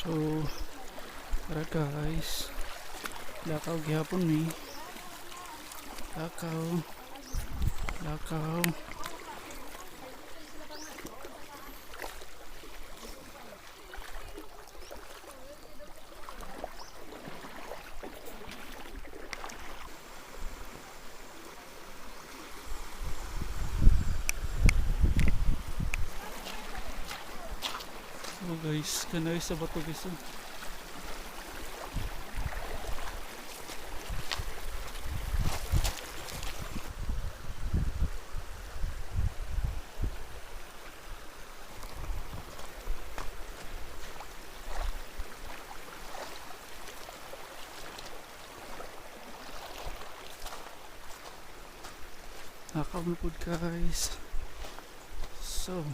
So tara guys, lakaw gihapon ni lakaw. Oh guys, kanay sa bato guys. Nakaw na po guys. So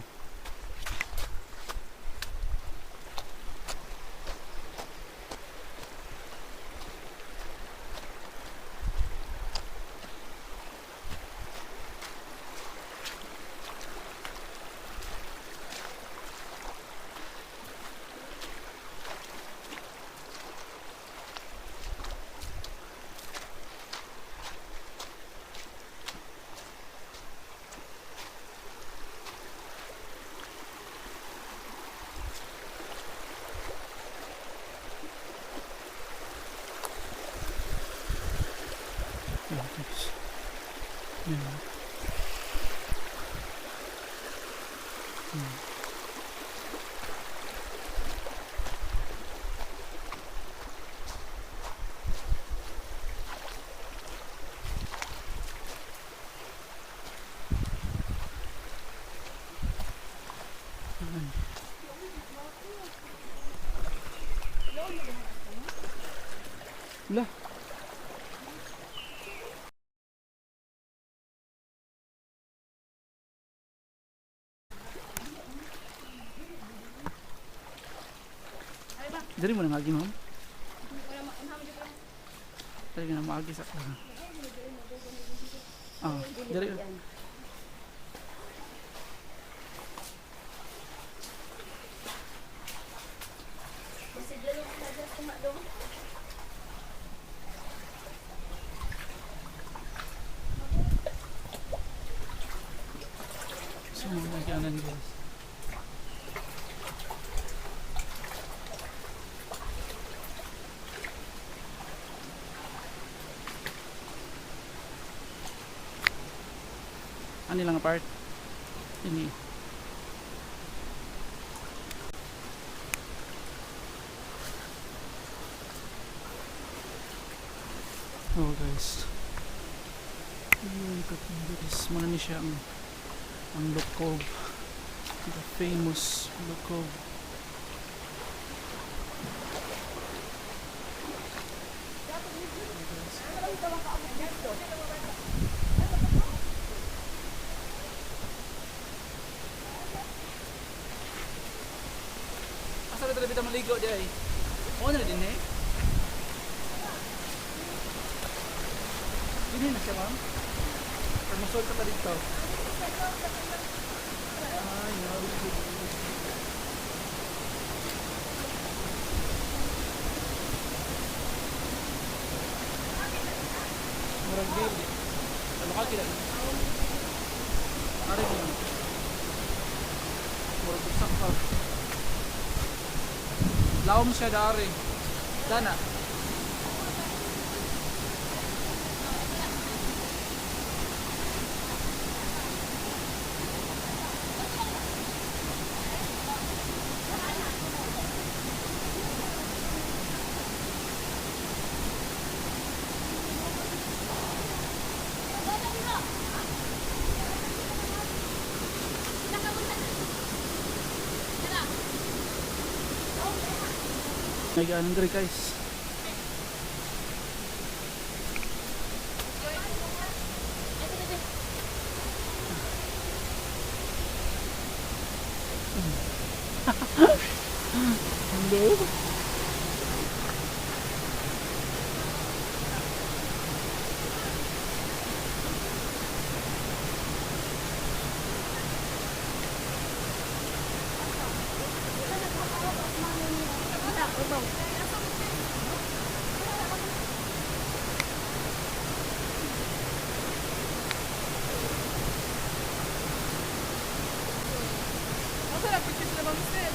lah dari mo nang agi ma'am? Dari na maagi sa dari semua nagyanan guys. Ano lang apart ini. Oh guys, mana ni siya ang Lukob, the famous Lukob. Asa ka talaga maligo diay? Oo na din eh. Hindi na siya ma'am. Permasol ka pa dito. Ay, no. Murag baby. Ano ka kila? Ari mo. Murag usak ka. Lawom siya dari. Dana. Nag-anong diri guys. Hello. Masarap picture sila Ma'am Sel.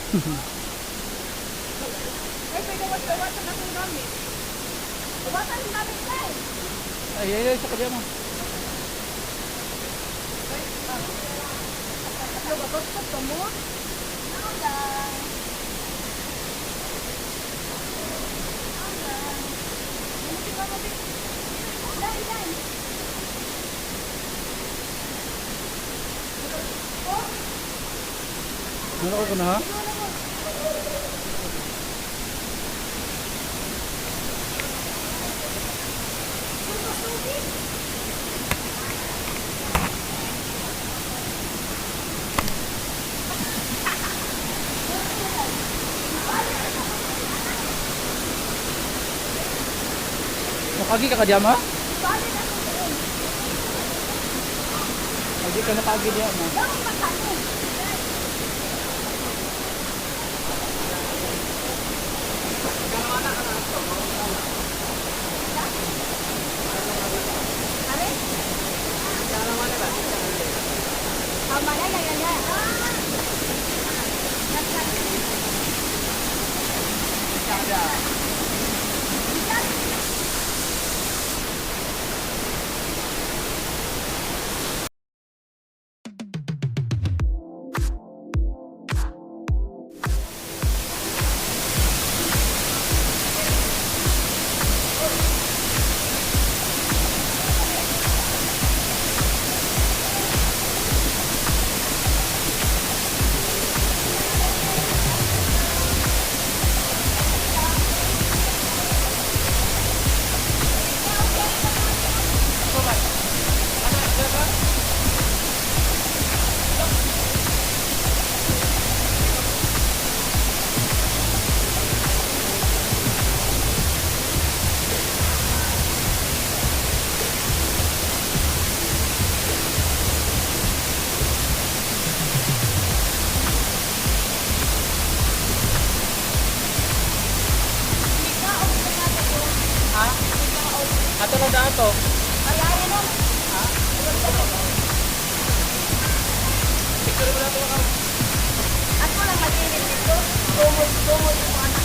Ay, pwede wasan na kung gamit. Wasan yung gamit na eh. Ay, ay, ay, sa kanya mo. Batot ka mo? Naulang. Hindi ka mabit. Dahil. Ano ko na ha? Nakagi ka diyan ha? Hindi ka nakagi diyan ha? Ato lang daan to. Ayayin mo. Picture mo na ito ako. At mo lang mag-init dito. Tumod yung mga anak.